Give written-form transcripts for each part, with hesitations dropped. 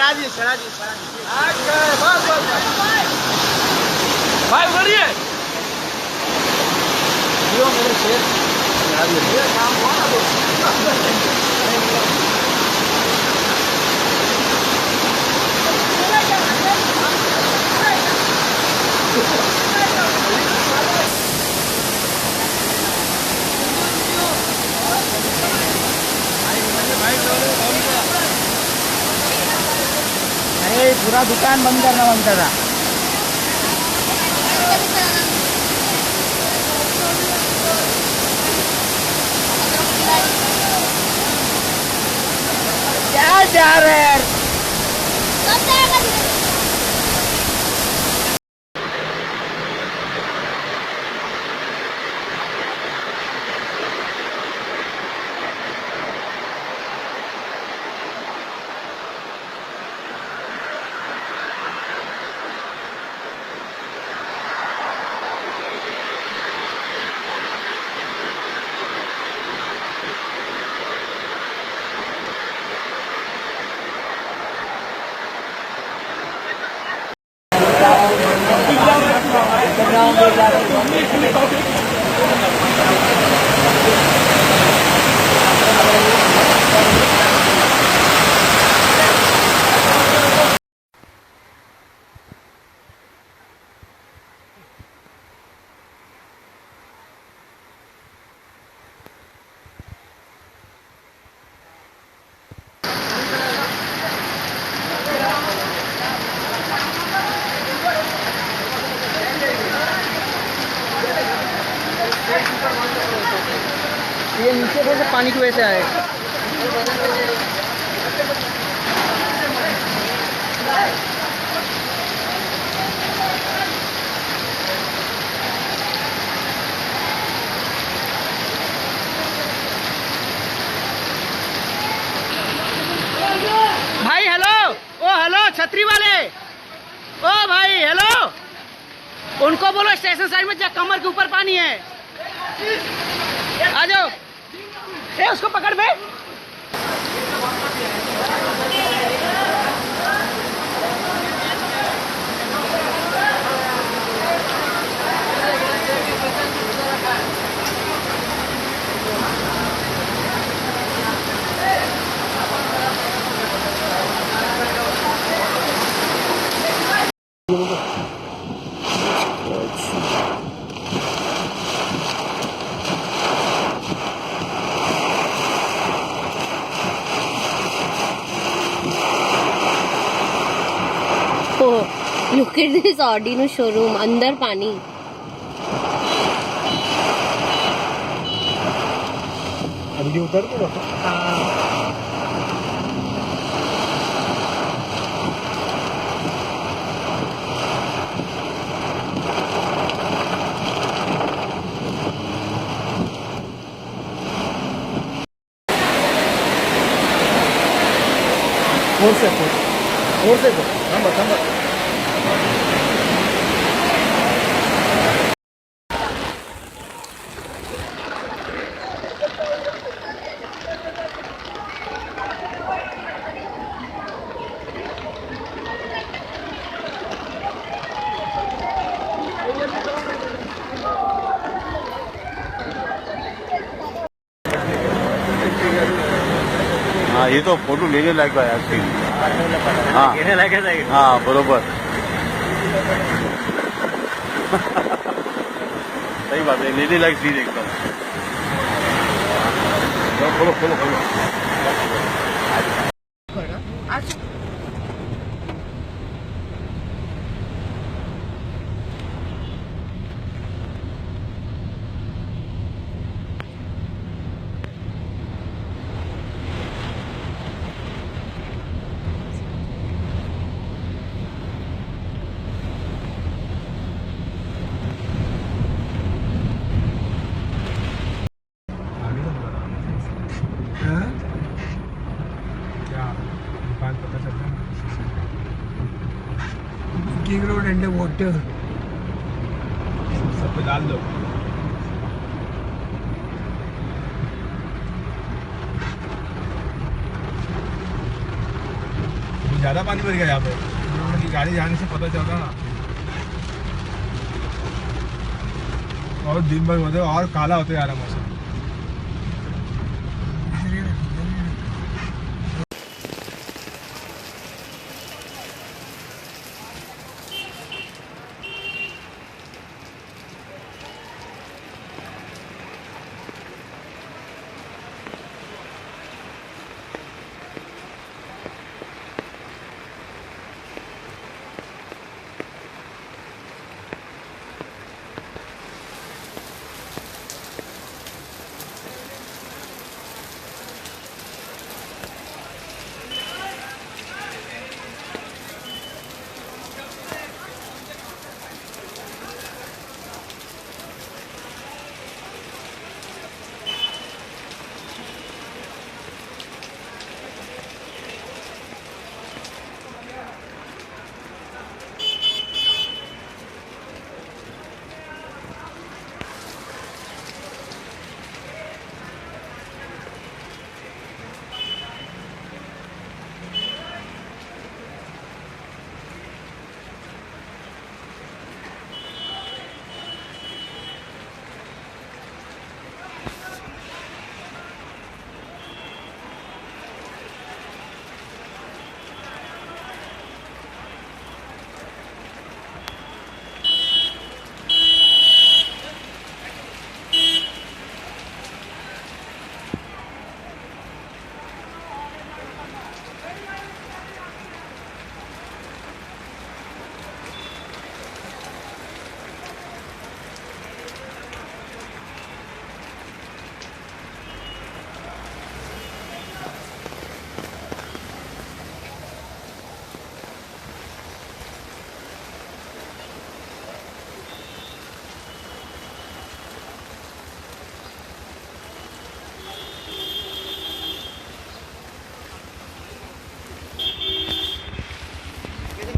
चढ़ा दिए भाई बोलिए मेरे शेर चढ़ा दिए काम हुआ अरे पूरा दुकान बंद करना बनता था। क्या जा रहे हैं ये नीचे से पानी की वजह से आए। भाई हेलो, ओ हेलो छतरी वाले, ओ भाई हेलो, उनको बोलो स्टेशन साइड में जा, कमर के ऊपर पानी है, आ जाओ। ए उसको पकड़ बे। Look at this Audi showroom. अंदर पानी। अभी उतर के रखो। और से थांबा हाँ ये तो फोटो लेने लायक है यार। हाँ घेने लायक आहे। हाँ बरोबर सही बात है, लेने लायक चीज एकदम। खोलो खोलो खोलो। रोड एंड वाटर सब पे डाल दो। ज़्यादा पानी भर गया यहाँ पे, कि गाड़ी जाने से पता चल रहा ना। और दिन भर होते और काला होते जा रहा मौसम।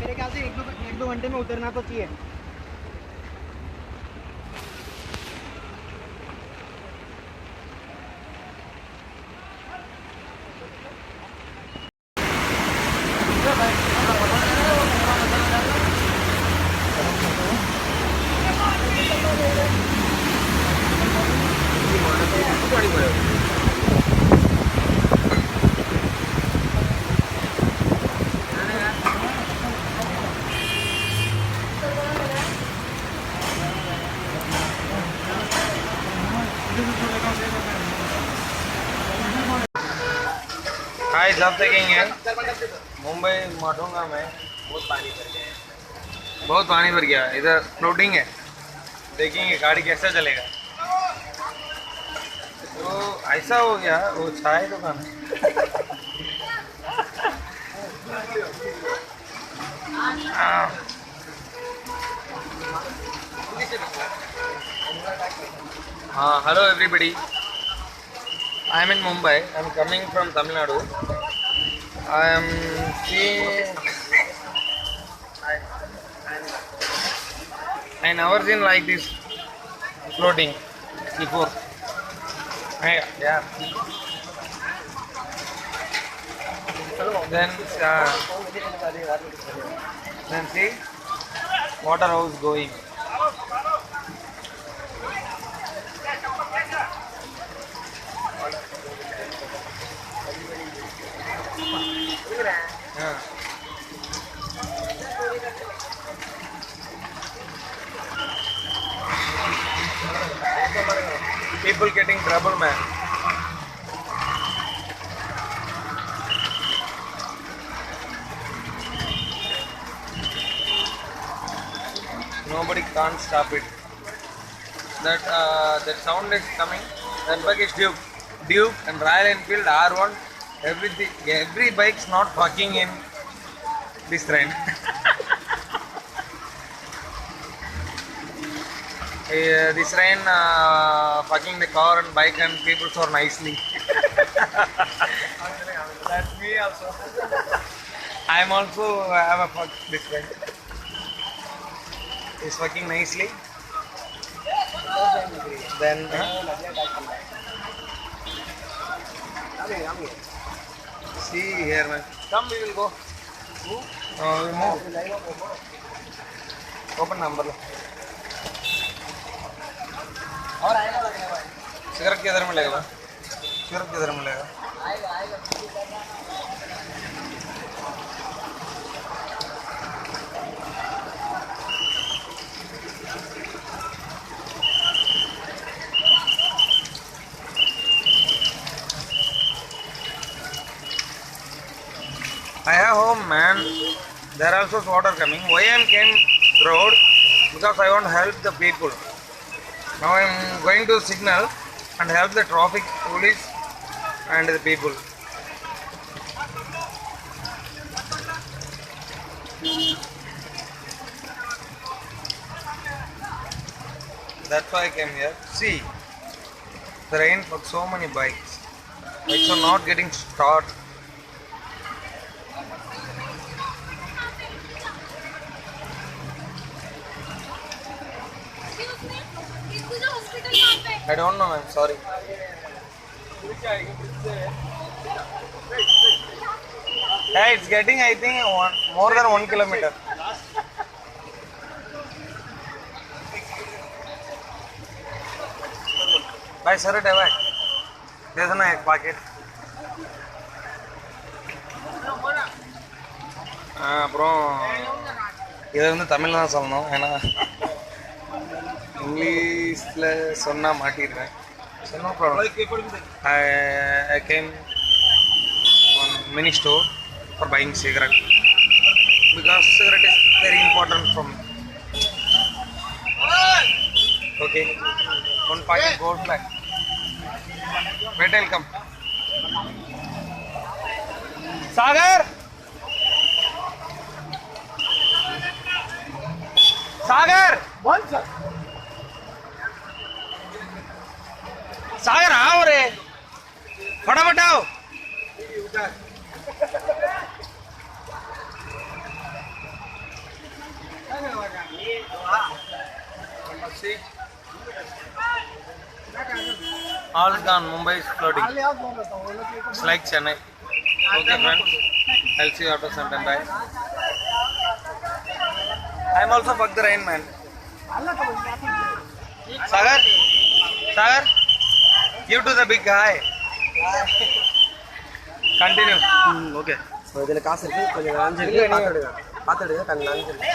मेरे ख्याल से एक दो घंटे में उतरना तो चाहिए। हाय जब देखेंगे मुंबई माटोंगा में बहुत पानी भर गया है, बहुत पानी भर गया। इधर फ्लोटिंग है, देखेंगे गाड़ी कैसे चलेगा। तो ऐसा हो गया वो चाय दुकान हाँ hello everybody, I am in Mumbai. I am coming from Tamil Nadu. I am seeing. I never seen like this floating before. Yeah. Then see water house going. Yeah. People getting trouble, man. Nobody can't stop it. That sound is coming. That bike is Duke and Royal Enfield R1. Every bike's not fucking in this train. This rain fucking the car and bike and people so nicely. That's me also. I'm also have a fuck this rain. It's fucking nicely. Then see here man. Come we will go. Open number low. Cigarette किधर मिलेगा भाई? Cigarette किधर मिलेगा? I have home, man. There also is water coming. Why I came road? Because I want to help the people. Now I am going to signal and help the traffic police and the people. That's why I came here. See, the rain for so many bikes. Bikes are not getting started. I don't know, I'm sorry. Yeah, it's getting, I think, more than 1 kilometer. Bye, sir, bye. There's a packet. அப்புறம் இதை வந்து தமிழ் தான் சொல்லணும், ஏன்னா இங்கிலீஷில் சொன்னால் மாட்டிடுவேன். So no problem. I came on mini store for buying cigarette because cigarette is very important for me. Okay, one packet gold black. Wait, I'll come. Sagar! सागर बोल sir सागर आओ रे फटाफट आओ all gone. Mumbai is flooding. It's like Chennai. Okay friends, I'll see you after some time. Bye. I'm also fuck the rain, man. Sagar, Sagar, give to the big guy. Continue. Okay. இதில் காசு இருக்கு, கொஞ்சம் நனைஞ்சிருக்கு, பார்த்துடுங்க கொஞ்சம் நனைஞ்சிருக்கு.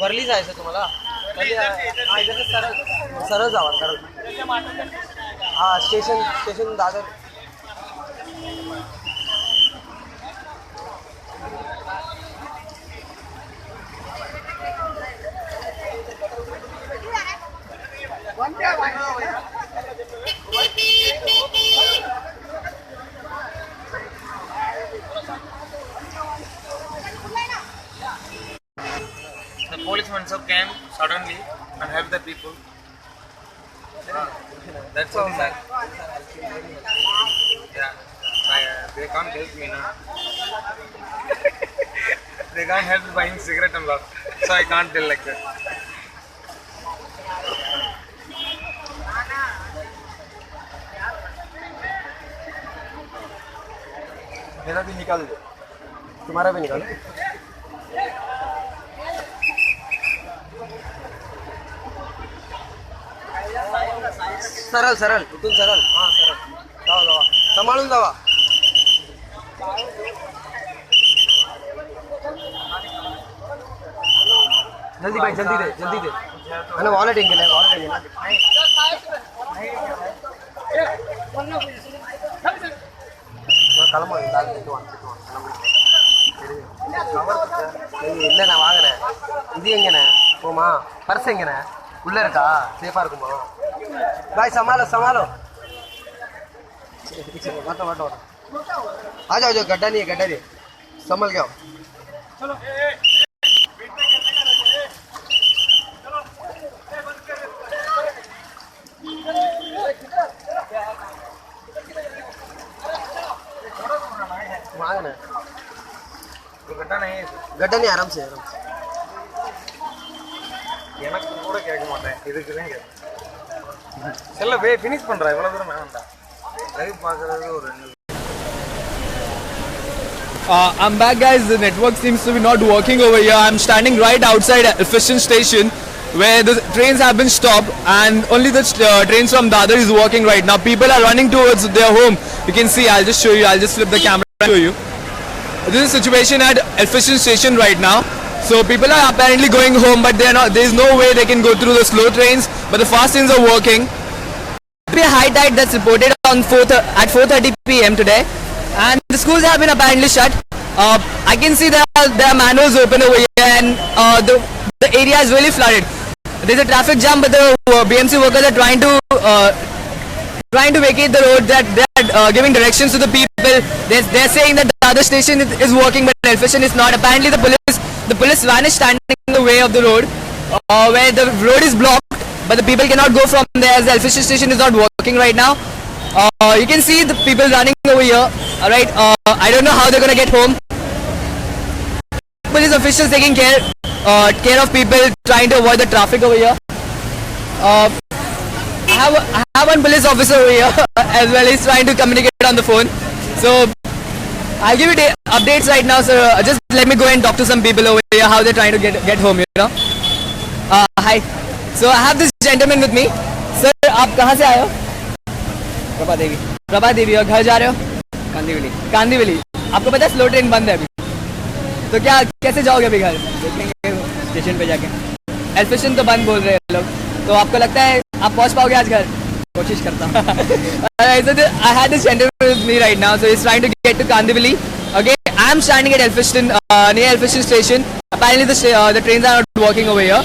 वरली जायचं तुम्हाला? इधर सरळ सरळ जावा, सरळ. हा station Dadar. The policemen came suddenly and helped the people. That's all, man. Yeah, they can't help me now. They can't help buying cigarette and lot, so I can't tell like that. मेरा भी निकाल दो, तुम्हारा भी निकालो. सरळ सरळ इथून सरळ. हां सरळ जावा जावा, सांभाळून जावा. जल्दी भाई, जल्दी दे, जल्दी दे. मैंने वॉलेट इंगे கிளம்பு. இல்லை நான் வாங்கினேன். இது எங்கண்ணே போமா? பர்ஸ் எங்கண்ணே? உள்ளே இருக்கா? சேஃபாக இருக்குமா? भाई संभालो संभालो. बैठो बैठो, आ जाओ जाओ. गड्ढा नहीं है, गड्ढा नहीं है, संभल के आओ. आगना तो गड्ढा नहीं है गड्ढा नहीं आराम से எனக்கு கூட கேட்க மாட்டேன் இதுக்கு தான் செல்ல வே ஃபினிஷ் பண்றா இவ்வளவு தூரம் வேண்டாம் லைவ் பார்க்கறது ஒரு I'm back, guys. The network seems to be not working over here. I'm standing right outside Efficient Station where the trains have been stopped and only the trains from Dadar is working right now. People are running towards their home. You can see, I'll just show you. I'll just flip the camera and show you. This is the situation at Efficient Station right now. So people are apparently going home, but they're not. There's no way they can go through the slow trains, but the fast trains are working. Be a high tide that's reported on at 4:30 p.m. today, and the schools have been apparently shut. I can see there are manholes open over here, and the area is really flooded. There's a traffic jam, but the BMC workers are trying to vacate the road. That they're giving directions to the people. They're saying that the other station is working, but Efficient is not. Apparently, the police van is standing in the way of the road, where the road is blocked, but the people cannot go from there as the Efficient Station is not working right now. You can see the people running over here. Alright, I don't know how they're gonna get home. Police officials taking care of people, trying to avoid the traffic over here. I have one police officer over here as well. He's trying to communicate on the phone. So I'll give you updates right now, sir. Just let me go and talk to some people over here, how they're trying to get home, you know. Hi. So I have this gentleman with me. Sir, आप कहाँ से आए हो? प्रभा देवी और घर जा रहे हो? कांदीवली. आपको पता है स्लो ट्रेन बंद है अभी. तो क्या कैसे जाओगे अभी घर? देखेंगे स्टेशन पे जाके. एल्फिशन तो बंद बोल रहे हैं लोग. तो आपको लगता है आप पहुँच पाओगे आज घर? कोशिश करता हूँ. So I had this gentleman with me right now, so he's trying to get to Kandivali. Okay, I'm standing at Elphiston, near Elphiston Station. Apparently the trains are not working over here.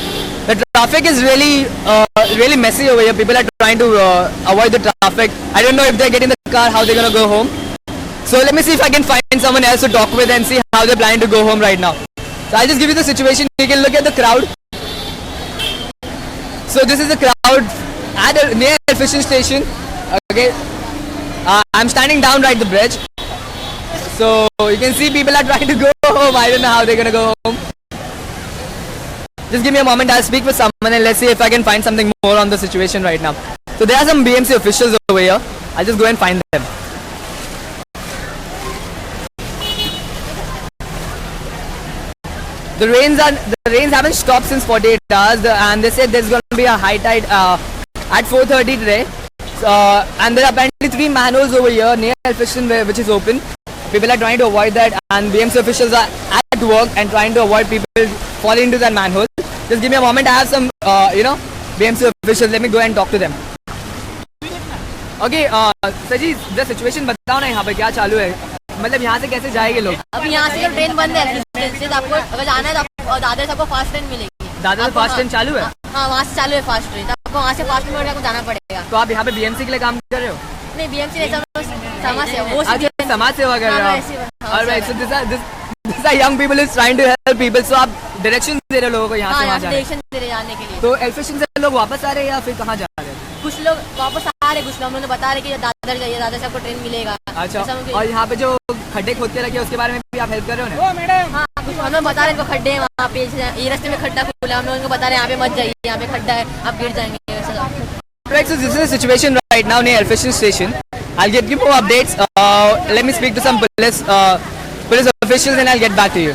The traffic is really messy over here. People are trying to avoid the traffic. I don't know if they're getting the car, how they're gonna go home. So let me see if I can find someone else to talk with and see how they're planning to go home right now. So I'll just give you the situation. You can look at the crowd. So this is the crowd near Efficient Station. Okay, I'm standing down right the bridge. So you can see people are trying to go home. I don't know how they're gonna go home. Just give me a moment. I'll speak with someone and let's see if I can find something more on the situation right now. So there are some BMC officials over here. I'll just go and find them. The rains haven't stopped since 48 hours, and they said there's going to be a high tide at 4:30 today. And there are apparently 3 manholes over here near Elphiston which is open. People are trying to avoid that, and BMC officials are at work and trying to avoid people falling into that manhole. Just give me a moment. I have some BMC officials. Let me go and talk to them. Okay, sir ji the situation बताओ ना यहाँ पे क्या चालू है. मतलब यहाँ से कैसे जाएंगे लोग? अब यहाँ से जो ट्रेन बंद है तो आपको अगर जाना है तो आपको दादर से आपको फास्ट ट्रेन मिलेगी. दादर से फास्ट ट्रेन चालू है? हाँ, वहाँ से चालू है फास्ट ट्रेन. आपको वहाँ से फास्ट ट्रेन आपको जाना पड़ेगा. तो आप यहाँ पे BMC के लिए काम कर रहे हो? नहीं, BMC नहीं, समाज सेवा. वो समाज सेवा कर रहे हो. Alright, so these are young people is trying to help people. So आप डायरेक्शन दे रहे हो लोगों को यहाँ से वहाँ जाने. डायरेक्शन दे रहे जाने के लिए. तो एल्फिशन से लोग वापस आ रहे हैं या फिर कहाँ जा रहे हैं? कुछ लोग वापस आ रहे, कुछ लोग उन्होंने बता रहे कि दादर जाइए, दादर से आपको ट्रेन मिलेगा. अच्छा, और यहाँ पे जो खड्डे खोद के रखे उसके बारे में भी आप हेल्प कर रहे हो ना? हाँ, कुछ उन्होंने बता रहे हैं खड्डे हैं वहाँ पे, ये रास्ते में खड्डा खुला है, हम लोग उनको बता रहे हैं यहाँ पे मत जाइए, यहाँ पे खड्डा है, आप गिर जाएंगे. Right, so this is the situation right now near Elphiston Station. I'll give you more updates. Let me speak to some police officials and I'll get back to you.